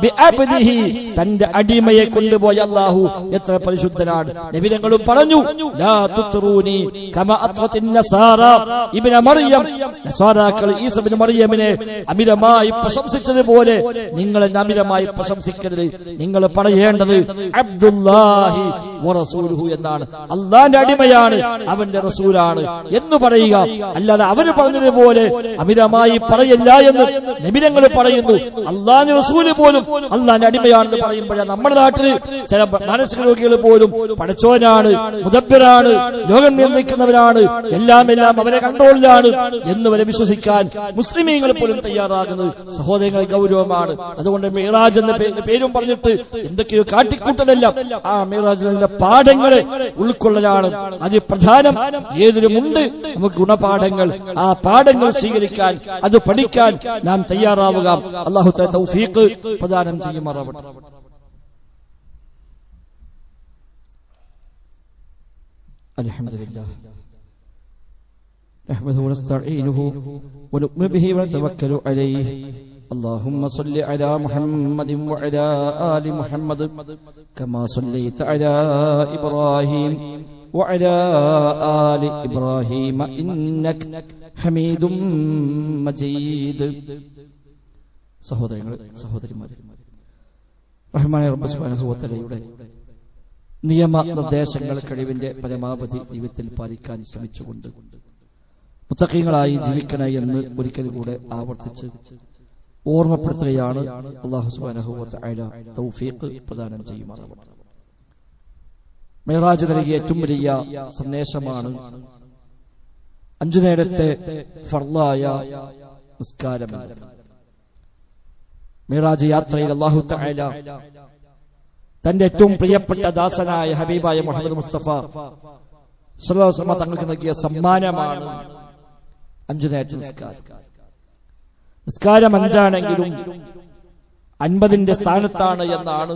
ബിഅബ്ദിഹി, തന്റെ അടിമയെ കൊണ്ടുപോയ അല്ലാഹു എത്ര പരിശുദ്ധനാണ്. നബി തങ്ങളും പറഞ്ഞു, ലാ തുത്റൂനി കമാ അത്വത്തിൻ നസാറ ഇബ്ന മറിയം, നസാറാക്കൾ ഈസ ഇബ്നു മറിയമിനെ അമിതമായി പ്രശംസിച്ചതുപോലെ നിങ്ങൾ എന്നെ അമിതമായി പ്രശംസിക്കരുത്. നിങ്ങൾ പറയേണ്ടത് അബ്ദുല്ലാഹി വറസൂലുഹു എന്നാണ്. അല്ലാഹുവിന്റെ അടിമയാണ്, അവന്റെ റസൂലാണ് എന്ന് പറയുക. അല്ലാതെ അവര് പറഞ്ഞതുപോലെ അമിതമായി പറയല്ല എന്ന് നബി തങ്ങൾ പറയുന്നു. അല്ലാഹുവിന്റെ റസൂല് പോലും അല്ലാഹുവിന്റെ അടിമയാണെന്ന് പറയുമ്പോഴാണ് നമ്മുടെ നാട്ടിൽ ചില മാനസിക രോഗികൾ പോലും പടച്ചോനാണ്, മുദബ്ബിറാണ്, ലോകം നിയന്ത്രിക്കുന്നവരാണ്, എല്ലാം അവരെ കൺട്രോളിലാണ് എന്ന് വരെ വിശ്വസിക്കാൻ മുസ്ലിമീങ്ങൾ പോലും തയ്യാറാകുന്നത് സഹോദരങ്ങൾ ഗൗരവമാണ്. അതുകൊണ്ട് മിഅ്റാജ് എന്ന പേരും പറഞ്ഞിട്ട് എന്തൊക്കെയോ കാട്ടിക്കൂട്ടതല്ല. ആ മിഅ്റാജിന്റെ പാഠങ്ങളെ ഉൾക്കൊള്ളലാണ് അതിപ്രധാനം. ഏതിലുമുണ്ട് നമുക്ക് ഗുണപാഠങ്ങൾ. ആ പാഠങ്ങൾ സ്വീകരിക്കാൻ, അത് പഠിക്കാൻ നാം തയ്യാറാവുക. അല്ലാഹു തആല തൗഫീഖ് പ്രദാനം ചെയ്യുമാറാവട്ടെ. അൽഹംദുലില്ലാഹ് നഹ്മദുഹു വനസ്തഈനുഹു വനു'മിനു ബിഹി വനതവക്കലു അലൈഹി. اللهم صل على محمد وعلى آل محمد كما صليت على إبراهيم وعلى آل إبراهيم إنك حميد مجيد. സഹോദരങ്ങളെ, സഹോദരിമാരെ, റഹ്മാനായ റബ്ബ് സുബ്ഹാനഹു വ തആലയുടെ നിയമ നിർദ്ദേശങ്ങൾ കഴിവിന്റെ പരമാവധി ജീവിതത്തിൽ പാലിക്കാൻ ശ്രമിച്ചുകൊണ്ട് മുത്തഖീങ്ങളായി ജീവിക്കണേ എന്ന് ഒരിക്കൽ കൂടെ ആവർത്തിച്ച് ഓർമ്മപ്പെടുത്തുകയാണ്. അല്ലാഹു സുബ്ഹാനഹു വ തആല തൗഫീഖ് പ്രദാനം ചെയ്യുമാറാവട്ടെ. മിഅ്റാജ് നൽകിയ ഏറ്റവും വലിയ സന്ദേശമാണ് 5 നേരത്തെ ഫർളായ നിസ്കാരം. മിഅ്റാജ് യാത്രയിൽ അല്ലാഹു തആല തന്റെ ഏറ്റവും പ്രിയപ്പെട്ട ദാസനായ ഹബീബായ മുഹമ്മദ് മുസ്തഫ സ്വല്ലല്ലാഹു അലൈഹി വസല്ലം തങ്ങൾക്ക് നൽകിയ സമ്മാനമാണ് 5 നേരത്തെ നിസ്കാരം 5ആണെങ്കിലും 50ന്റെ സ്ഥാനത്താണ് എന്നാണ്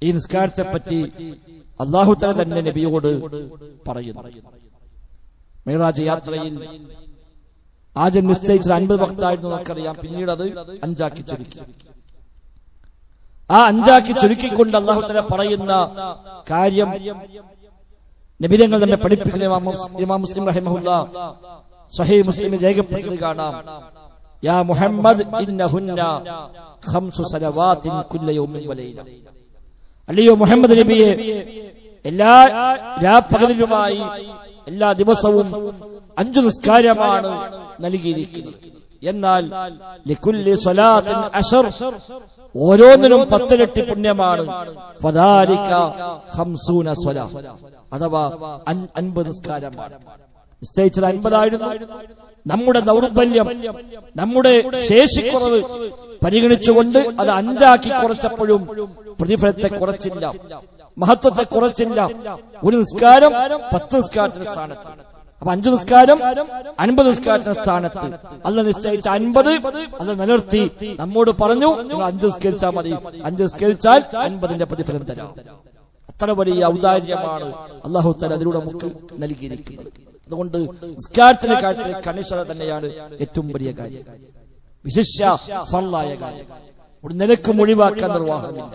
ഈ നിസ്കാരത്തെ പറ്റി അല്ലാഹു തആല തന്നെ നബിയോട് പറയുന്നു. മിഅ്റാജ് യാത്രയിൽ ആദ്യം നിശ്ചയിച്ചത് 50 വക്തായിരുന്നു നമുക്കറിയാം. പിന്നീട് അത് 5ആക്കി ചുരുക്കി. ആ 5ആക്കി ചുരുക്കിക്കൊണ്ട് അല്ലാഹു തആല പറയുന്ന കാര്യം നബിതങ്ങൾ നമ്മെ പഠിപ്പിക്കുന്ന ഇമാം മുസ്ലിം റഹിമഹുല്ലാ സ്വഹീഹ് മുസ്ലിമിൽ രേഖപ്പെടുത്തിയത് കാണാം. യാ മുഹമ്മദ് ഇന്നഹുന്ന 5 സലവാത്തിൻ കുല്ല യൗമിൻ വലൈല. അല്ലയോ മുഹമ്മദ് നബിയെ, എല്ലാ രാപ്പകലിലുമായി എല്ലാ ദിവസവും 5 നിസ്കാരമാണ് നൽകിയിരിക്കുന്നത്. എന്നാൽ ലികുല്ലി സ്വലാത്തിൻ അശർ, ഓരോന്നിനും 10 ഇരട്ടി പുണ്യമാണ്. ഫദാലിക 50 സ്വലാ, അഥവാ 50 നിസ്കാരമാണ്. നിശ്ചയിച്ചത് 50 ആയിരുന്നു. നമ്മുടെ ദൗർബല്യം, നമ്മുടെ ശേഷിക്കുറവ് പരിഗണിച്ചുകൊണ്ട് അത് 5ആക്കി കുറച്ചപ്പോഴും പ്രതിഫലത്തെ കുറച്ചില്ല, മഹത്വത്തെ കുറച്ചില്ല. ഒരു നിസ്കാരം 10 നിസ്കാരത്തിന്റെ സ്ഥാനത്ത്. അപ്പൊ 5 നിസ്കാരം 50 നിസ്കാരത്തിന്റെ സ്ഥാനത്ത് അല്ല നിശ്ചയിച്ച 50 അത് നിലനിർത്തി നമ്മോട് പറഞ്ഞു, നിങ്ങൾ 5 നിസ്കരിച്ചാൽ മതി. 5 നിസ്കരിച്ചാൽ 50ന്റെ പ്രതിഫലം തരാം. അത്ര വലിയ ഔദാര്യമാണ് അല്ലാഹു തആല അതിലൂടെ നമുക്ക് നൽകിയിരിക്കുന്നത്. അതുകൊണ്ട് നിസ്കാരത്തിന്റെ കാര്യത്തിൽ കണിശത തന്നെയാണ് ഏറ്റവും വലിയ കാര്യം, വിശിഷ്യ ഫർളായ കാര്യം. ഒരു നിലക്കും ഒഴിവാക്കാൻ നിർവാഹമില്ല.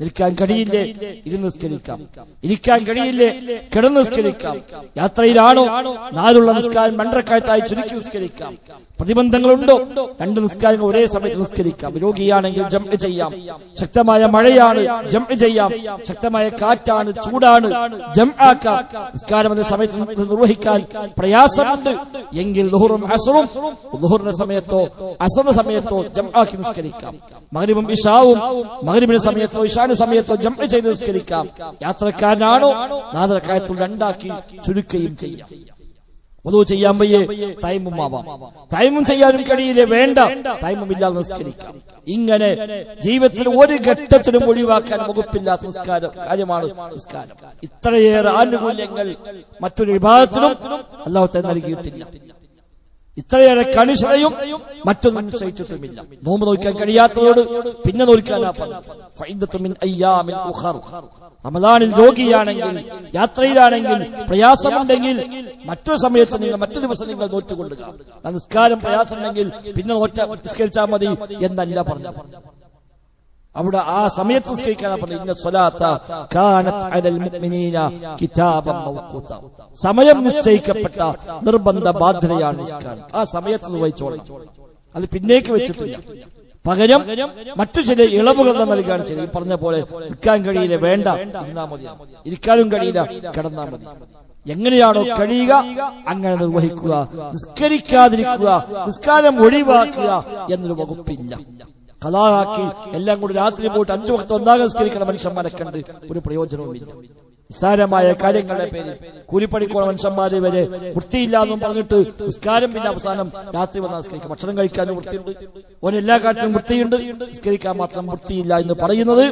നിൽക്കാൻ കഴിയില്ലേ, ഇരുന്ന് നിസ്കരിക്കാം. ഇരിക്കാൻ കഴിയില്ലേ, കിടന്ന് നിസ്കരിക്കാം. യാത്രയിലാണോ, 4 നിസ്കാരം 2 റക്അത്തായി ചുരുക്കി നിസ്കരിക്കാം. പ്രതിബന്ധങ്ങളുണ്ടോ, 2 നിസ്കാരങ്ങൾ ഒരേ സമയത്ത് നിസ്കരിക്കാം. രോഗിയാണെങ്കിൽ ജംഅ് ചെയ്യാം. ശക്തമായ മഴയാണ്, ജംഅ് ചെയ്യാം. ശക്തമായ കാറ്റാണ്, ചൂടാണ്, ജംആക്കാം. നിസ്കാരം എന്ന സമയത്ത് നിർവഹിക്കാൻ പ്രയാസമുണ്ട് എങ്കിൽ ളുഹറും അസ്റും, ളുഹറിന്റെ സമയത്തോ അസ്റിന്റെ സമയത്തോ ജംആക്കി നിസ്കരിക്കാം. മഗ്രിബും ഇശാവും മഗ്രിബിന്റെ സമയത്തോ ഇശാന്റെ സമയത്തോ ജംഅ് ചെയ്ത് നിസ്കരിക്കാം. യാത്രക്കാരനാണോ 4 റക്അത്തുകൾ 2ആക്കി ചുരുക്കുകയും ചെയ്യാം. wudu ചെയ്യാൻ വയ്യേ, തയമ്മും ആവാം. തയമ്മും ചെയ്യാനും കഴിയില്ലേ, വേണ്ട, തയമ്മും ഇല്ലാതെ നിസ്കരിക്കാം. ഇങ്ങനെ ജീവിതത്തിൽ ഒരു ഘട്ടത്തിലും ഒഴിവാക്കാൻ വകുപ്പില്ലാത്ത കാര്യമാണ് നിസ്കാരം. ഇത്രയേറെ ആനുകൂല്യങ്ങൾ മറ്റൊരു വിഭാഗത്തിലും അല്ലാഹു തആല നൽകിയിട്ടില്ല. ഇത്രയേറെ കണിശതയും മറ്റൊന്നും നിശ്ചയിച്ചിട്ടുമില്ല. നോമ്പ് നോക്കാൻ കഴിയാത്തതോട് പിന്നെ നോക്കാനാ പറഞ്ഞു. റമദാനിൽ രോഗിയാണെങ്കിൽ, യാത്രയിലാണെങ്കിൽ, പ്രയാസമുണ്ടെങ്കിൽ മറ്റൊരു സമയത്ത് നിങ്ങൾ, മറ്റു ദിവസം നിങ്ങൾ നോറ്റുകൊള്ളുക. നിസ്കാരം പ്രയാസമുണ്ടെങ്കിൽ പിന്നെ നിസ്കരിച്ചാൽ മതി എന്നല്ല പറഞ്ഞു. അവിടെ ആ സമയത്ത് നിസ്കരിക്കാനാ പറഞ്ഞു. ഇന്ന സ്വലാത്ത കാനത് അലൽ മുഅ്മിനീന കിതാബൻ മൗഖൂത. സമയം നിശ്ചയിക്കപ്പെട്ട നിർബന്ധ ബാധ്യതയാണ് നിസ്കാരം. ആ സമയത്ത് നിർവഹിച്ചോളണം, അത് പിന്നേക്ക് വെച്ചിട്ടില്ല. പകരം മറ്റു ചില ഇളവുകൾ നൽകുകയാണ് ചെയ്തത്. ഈ പറഞ്ഞ പോലെ നിൽക്കാൻ കഴിയില്ല, വേണ്ട, ഇരുന്നാ മതി. ഇരിക്കാനും കഴിയില്ല, കിടന്നാ മതി. എങ്ങനെയാണോ കഴിയുക അങ്ങനെ നിർവഹിക്കുക. നിസ്കരിക്കാതിരിക്കുക, നിസ്കാരം ഒഴിവാക്കുക എന്നൊരു വകുപ്പില്ല. ഖളാആക്കി എല്ലാം കൂടി രാത്രി പോയിട്ട് 5 വക്ത് ഒന്നാകെ നിസ്കരിക്കുന്ന മനുഷ്യന്മാരെ കണ്ട് ഒരു പ്രയോജനവുമില്ല. നിസ്സാരമായ കാര്യങ്ങളുടെ പേരിൽ കൂലിപ്പണിക്കോണ മനുഷ്യന്മാരെ വരെ വൃത്തിയില്ലാന്നും പറഞ്ഞിട്ട് നിസ്കാരം പിന്നെ അവസാനം രാത്രി വന്നാൽ നിസ്കരിക്കാം. ഭക്ഷണം കഴിക്കാനും വൃത്തിയുണ്ട്, ഓനെല്ലാ കാര്യത്തിലും വൃത്തിയുണ്ട്, നിസ്കരിക്കാൻ മാത്രം വൃത്തിയില്ല എന്ന് പറയുന്നത്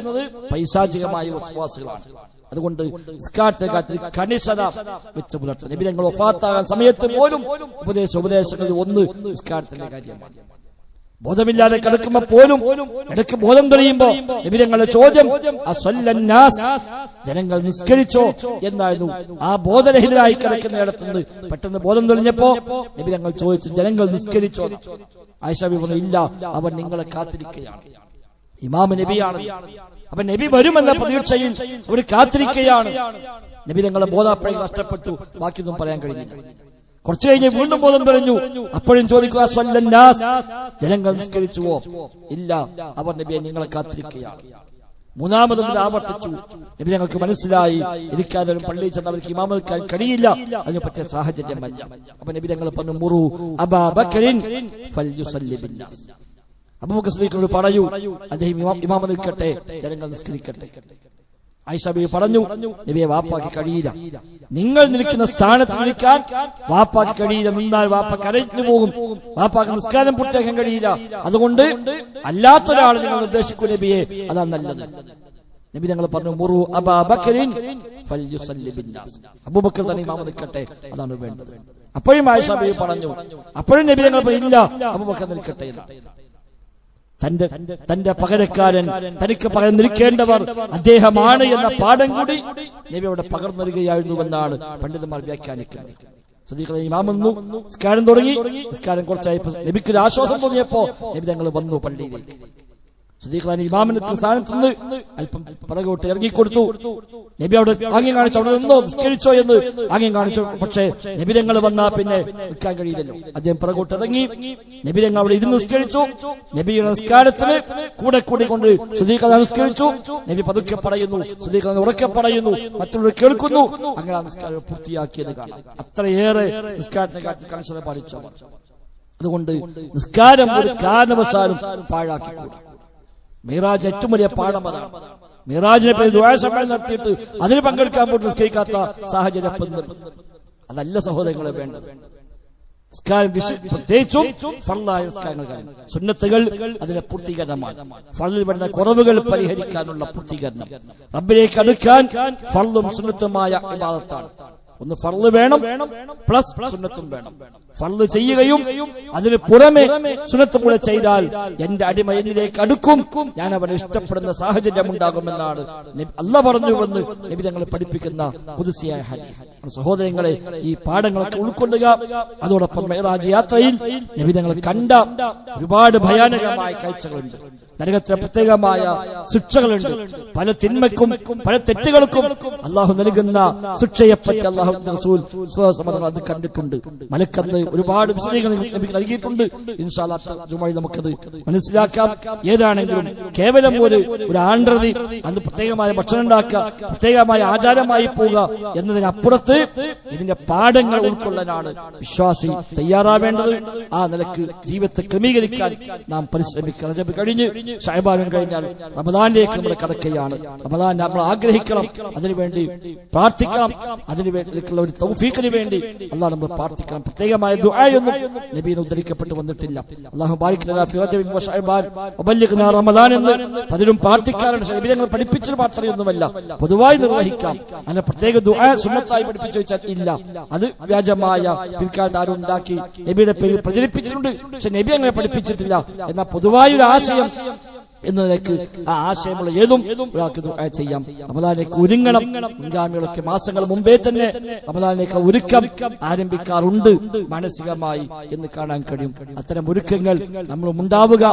പൈശാചികമായ വസ്വാസുകളാണ്. അതുകൊണ്ട് നിസ്കാരത്തെ കാര്യത്തിൽ കണിശത വെച്ച് പുലർത്തും. നബി തങ്ങൾ വഫാത്താകാൻ സമയത്ത് പോലും ഉപദേശങ്ങളിൽ ഒന്ന് നിസ്കാരത്തിന്റെ കാര്യമാണ്. ബോധമില്ലാതെ കിടക്കുമ്പോ പോലും ഇടയ്ക്ക് ബോധം തെളിയുമ്പോ നബി തങ്ങളുടെ ചോദ്യം അസ്വല്ലന്നാസ്, ജനങ്ങൾ നിസ്കരിച്ചോ എന്നായിരുന്നു. ആ ബോധരഹിതരായി കിടക്കുന്ന ഇടത്തുനിന്ന് പെട്ടെന്ന് ബോധം തെളിഞ്ഞപ്പോ നബി തങ്ങൾ ചോദിച്ചു, ജനങ്ങൾ നിസ്കരിച്ചോ? ആയിഷ ബി പറഞ്ഞു, ഇല്ല, അവൻ നിങ്ങളെ കാത്തിരിക്കുകയാണ്. ഇമാം നബിയാണ്. അപ്പൊ നബി വരുമെന്ന പ്രതീക്ഷയിൽ അവർ കാത്തിരിക്കുകയാണ്. നബി തങ്ങളെ ബോധാപ്പഴം നഷ്ടപ്പെട്ടു, ബാക്കിയൊന്നും പറയാൻ കഴിഞ്ഞില്ല. കുറച്ചു കഴിഞ്ഞ് വീണ്ടും ബോധം തെളിഞ്ഞു. അപ്പോഴും ചോദിക്കുക, സ്വല്ലന്നാസ്, ജനങ്ങൾ നിസ്കരിച്ചുവോ? ഇല്ല, അവർ നബിയെ നിങ്ങളെ കാത്തിരിക്കുകയാണ്. മൂന്നാമതും ആവർത്തിച്ചു. നബി ഞങ്ങൾക്ക് മനസ്സിലായി ഇരിക്കാതെ പള്ളിയിൽ ചെന്ന് അവർക്ക് ഇമാം നിൽക്കാൻ കഴിയില്ല, അതിന് പറ്റിയ സാഹചര്യമല്ല. അപ്പൊ നബി ഞങ്ങൾ പറഞ്ഞു, മുറു അബാ ബക്കറിൻ ഫൽയുസല്ലി ബിന്നാസ്, അബൂബക്കർ സിദ്ദീഖിനോട് പറയൂ, അദ്ദേഹം ഇമാം നിൽക്കട്ടെ, ജനങ്ങൾ നിസ്കരിക്കട്ടെ. ആയിഷ ബീവി പറഞ്ഞു, നബിയെ വാപ്പാക്ക് കഴിയില്ല, നിങ്ങൾ നിൽക്കുന്ന സ്ഥാനത്ത് നിൽക്കാൻ വാപ്പാക്ക് കഴിയില്ല. നിന്നാൽ വാപ്പ കരഞ്ഞു പോകും, വാപ്പാക്ക് നിസ്കാരം പൂർത്തിയാക്കാൻ കഴിയില്ല. അതുകൊണ്ട് അല്ലാത്തൊരാൾ നിങ്ങൾ നിർദ്ദേശിക്കൂ നബിയെ, അതാണ് നല്ലത്. നബി ഞങ്ങൾ പറഞ്ഞു, മുറു അബാ ബക്കറിൻ ഫൽയുസല്ലി ബിന്നാസ്, അബൂബക്കർ തന്നെ ഇമാം നിൽക്കട്ടെ, അതാണ് വേണ്ടത്. അപ്പോഴും ആയിഷ ബീവി പറഞ്ഞു. അപ്പോഴും നബി തങ്ങൾ ഇല്ല, അബൂബക്കർ നിൽക്കട്ടെ. തന്റെ പകരക്കാരൻ, തനിക്ക് പകരം നിൽക്കേണ്ടവർ അദ്ദേഹമാണ് എന്ന പാഠം കൂടി നബി അവിടെ പകർന്നു നൽകുകയായിരുന്നുവെന്നാണ് പണ്ഡിതന്മാർ വ്യാഖ്യാനിക്കുന്നത്. സദീഖ് ഇമാം വന്നു, നിസ്കാരം തുടങ്ങി. നിസ്കാരം കുറച്ചായപ്പോ നബിക്ക് ഒരു ആശ്വാസം തോന്നിയപ്പോ നബി തങ്ങൾ വന്നു പള്ളിയിലേക്ക്. സദീഖ് ഇമാമിന്റെ സ്ഥാനത്ത് നിന്ന് അല്പം പിറകോട്ട് ഇറങ്ങിക്കൊടുത്തു. നബി അവിടെ ആംഗ്യം കാണിച്ചു, അവിടെ നിന്നോ നിസ്കരിച്ചോ എന്ന് ആംഗ്യം കാണിച്ചു. പക്ഷേ നബി തങ്ങൾ വന്നാ പിന്നെ നിൽക്കാൻ കഴിയില്ലല്ലോ. അദ്ദേഹം പിറകോട്ട് ഇറങ്ങി. നബി തങ്ങൾ അവിടെ ഇരുന്ന് നിസ്കരിച്ചു. നബിയുടെ നിസ്കാരത്തിന് കൂടെ കൂടിക്കൊണ്ട് സദീഖ് നിസ്കരിച്ചു. നബി പതുക്കെ പറയുന്നു, സദീഖ് ഉറക്കെ പറയുന്നു, മറ്റുള്ളവർ കേൾക്കുന്നു. അങ്ങനെ ആ നിസ്കാരം പൂർത്തിയാക്കിയത് കാണാം. അത്രയേറെ നിസ്കാരത്തിനെ കാട്ടി കണിശത പാലിച്ചു. അതുകൊണ്ട് നിസ്കാരം ഒരു കാരണവശാലും പാഴാക്കിക്കൂടാ. മിറാജ് ഏറ്റവും വലിയ പാഠം അതാണ്. മിറാജിനെ പേര് ദുആ സമ്മേളനം നടത്തിയിട്ട് അതിന് പങ്കെടുക്കാൻ പോയിട്ട് നിസ്കരിക്കാത്ത സാഹചര്യം അതല്ല സഹോദരങ്ങളെ വേണ്ടത്. നിസ്കാരം പ്രത്യേകിച്ചും ഫർളായ നിസ്കാരങ്ങൾ, സുന്നത്തുകൾ അതിന്റെ പൂർത്തീകരണമാണ്. ഫർളിൽ വരുന്ന കുറവുകൾ പരിഹരിക്കാനുള്ള പൂർത്തീകരണം. റബ്ബിലേക്ക് അടുക്കാൻ ഫർളും സുന്നത്തുമായ ഇബാദത്താണ്. ഒന്ന് ഫർള് വേണം, പ്ലസ് സുന്നത്തും വേണം. ഫർള് ചെയ്യുകയും അതിന് പുറമെ സുന്നത്തും കൂടെ ചെയ്താൽ എന്റെ അടിമ എന്നിലേക്ക് അടുക്കും, ഞാൻ അവനെ ഇഷ്ടപ്പെടുന്ന സാഹചര്യം ഉണ്ടാകുമെന്നാണ് അല്ലാഹ് പറഞ്ഞുവെന്ന് നബി തങ്ങൾ പഠിപ്പിക്കുന്ന ഖുദ്സിയായ ഹദീസ്. സഹോദരങ്ങളെ, ഈ പാഠങ്ങളൊക്കെ ഉൾക്കൊള്ളുക. അതോടൊപ്പം മിഅ്റാജ് യാത്രയിൽ നബി തങ്ങൾ കണ്ട ഒരുപാട് ഭയാനകമായ കാഴ്ചകളുണ്ട്. നരകത്തിലെ പ്രത്യേകമായ ശിക്ഷകളുണ്ട്. പല തിന്മയ്ക്കും പല തെറ്റുകൾക്കും അള്ളാഹു നൽകുന്ന ശിക്ഷയെപ്പറ്റി അള്ളാഹു റസൂൽ അത് കണ്ടിട്ടുണ്ട്. മലക്കന്ന് ഒരുപാട് വിശദീകരണങ്ങൾ നമുക്ക് നൽകിയിട്ടുണ്ട്. ഇൻഷാ അല്ലാഹ് ജുമയിൽ നമുക്കത് മനസ്സിലാക്കാം. ഏതാണെങ്കിലും കേവലം ഒരു ആണ്ഡ്രതി, അത് പ്രത്യേകമായ ഭക്ഷണം ഉണ്ടാക്കുക, പ്രത്യേകമായ ആചാരമായി പോവുക എന്നതിനപ്പുറത്ത് ഇതിന്റെ പാഠങ്ങൾ ഉൾക്കൊള്ളാനാണ് വിശ്വാസി തയ്യാറാവേണ്ടത്. ആ നിലക്ക് ജീവിതത്തെ ക്രമീകരിക്കാൻ നാം പരിശ്രമിക്കുക. റജബ് കഴിഞ്ഞ് ശഅബാനും കഴിഞ്ഞാൽ റമദാനിലേക്ക് നമ്മൾ കടക്കുകയാണ്. റമദാൻ നമ്മൾ ആഗ്രഹിക്കണം, അതിനുവേണ്ടി പ്രാർത്ഥിക്കണം. അതിനുവേണ്ടിയുള്ള ഒരു തൗഫീഖിന് വേണ്ടി അല്ലാഹ് നമ്മൾ പ്രാർത്ഥിക്കണം. പ്രത്യേകമായ ദുആയൊന്നും നബിയിൽ ഉദ്ധരിക്കപ്പെട്ടു വന്നിട്ടില്ല. അല്ലാഹു ബാരിക് ലനാ ഫി റജബിൻ വ ശഅബാൻ വബല്ലിഗ്നാ റമദാൻ എന്ന് പലരും പ്രാർത്ഥിക്കാറുണ്ട്. നബി തങ്ങൾ പഠിപ്പിച്ച പ്രാർത്ഥനയൊന്നുമല്ല, പൊതുവായി നിർവഹിക്കാം. അങ്ങനെ പ്രത്യേക ദുആ സുന്നത്തായി പഠിപ്പിച്ചു വെച്ചാൽ ഇല്ല. അത് വ്യാജമായ പിൽക്കാലത്ത് ആരും ഉണ്ടാക്കി നബിയുടെ പേരിൽ പ്രചരിപ്പിച്ചിട്ടുണ്ട്. പക്ഷെ നബി അങ്ങനെ പഠിപ്പിച്ചിട്ടില്ല. എന്നാൽ പൊതുവായൊരു ആശയം എന്നതിലേക്ക് ആ ആശയമുള്ള ഏതും ഒരാൾക്ക് ദുആ ചെയ്യാം. റമദാനിലേക്ക് ഒരുങ്ങണം. മുൻഗാമികളൊക്കെ മാസങ്ങൾ മുമ്പേ തന്നെ റമദാനിലേക്ക് ഒരുക്കം ആരംഭിക്കാറുണ്ട് മാനസികമായി എന്ന് കാണാൻ കഴിയും. അത്തരം ഒരുക്കങ്ങൾ നമ്മൾ ഉണ്ടാവുക.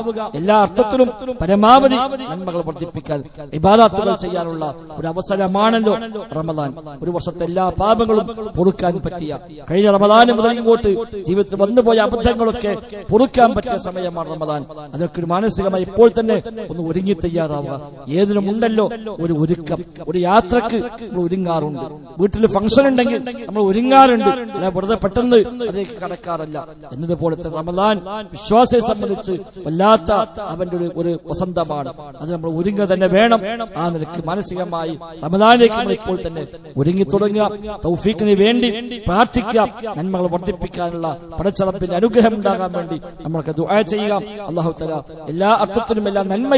എല്ലാ അർത്ഥത്തിലും പരമാവധി നന്മകൾ വർദ്ധിപ്പിക്കാൻ ഇബാദത്തുകൾ ചെയ്യാനുള്ള ഒരു അവസരമാണല്ലോ റമദാൻ. ഒരു വർഷത്തെ എല്ലാ പാപങ്ങളും പൊറുക്കാൻ പറ്റിയ, കഴിഞ്ഞ റമദാൻ മുതൽ ഇങ്ങോട്ട് ജീവിതത്തിൽ വന്നുപോയ അബദ്ധങ്ങളൊക്കെ പൊറുക്കാൻ പറ്റിയ സമയമാണ് റമദാൻ. അതൊക്കെ ഒരു മാനസികമായി ഇപ്പോൾ തന്നെ ഒന്ന് ഒരുങ്ങി തയ്യാറാവുക. ഏതിനും ഉണ്ടല്ലോ ഒരു ഒരുക്കം. ഒരു യാത്രക്ക് നമ്മൾ ഒരുങ്ങാറുണ്ട്. വീട്ടിൽ ഫംഗ്ഷൻ ഉണ്ടെങ്കിൽ നമ്മൾ ഒരുങ്ങാറുണ്ട്. അല്ല വെറുതെ പെട്ടെന്ന് അതിലേക്ക് കടക്കാറല്ല. എന്നതുപോലത്തെ റമദാൻ വിശ്വാസിയെ സംബന്ധിച്ച് വല്ലാത്ത അവന്റെ ഒരു വസന്തമാണ്. അത് നമ്മൾ ഒരുങ്ങുക തന്നെ വേണം. ആ നിലക്ക് മാനസികമായി റമദാനിലേക്ക് നമ്മൾ ഇപ്പോൾ തന്നെ ഒരുങ്ങി തുടങ്ങുക. തൗഫീഖിന് വേണ്ടി പ്രാർത്ഥിക്കുക. നന്മകൾ വർദ്ധിപ്പിക്കാനുള്ള പടച്ചറപ്പിന്റെ അനുഗ്രഹം ഉണ്ടാകാൻ വേണ്ടി നമ്മൾക്ക് ദുആ ചെയ്യുക. അല്ലാഹു തആല എല്ലാ അർത്ഥത്തിലും എല്ലാ നന്മയിലും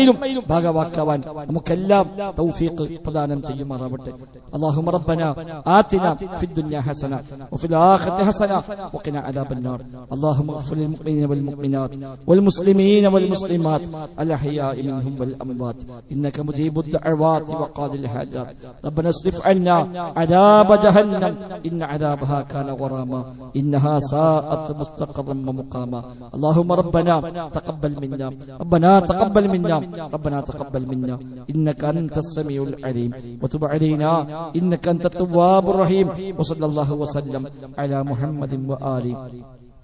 ഭാഗവാക്കാവാൻ നമുക്കെല്ലാം തൗഫീഖ് പ്രദാനം ചെയ്യുമാറാവട്ടെ. اللهم ربنا آتنا في الدنيا حسنة وفي الآخرة حسنة وقنا عذاب النار. اللهم اغفر للمؤمنين والمؤمنات والمسلمين والمسلمات الأحياء منهم والأموات إنك مجيب الدعوات وقاضي الحاجات. ربنا اصرف عنا عذاب جهنم إن عذابها كان غراما إنها ساءت مستقرا ومقاما. اللهم ربنا تقبل منا ربنا تقبل منا ربنا تقبل منا إنك أنت السميع العليم وتب علينا إنك أنت التواب الرحيم. وصلى الله وسلم على محمد وآله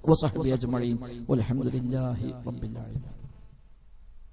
وصحبه أجمعين والحمد لله رب العالمين.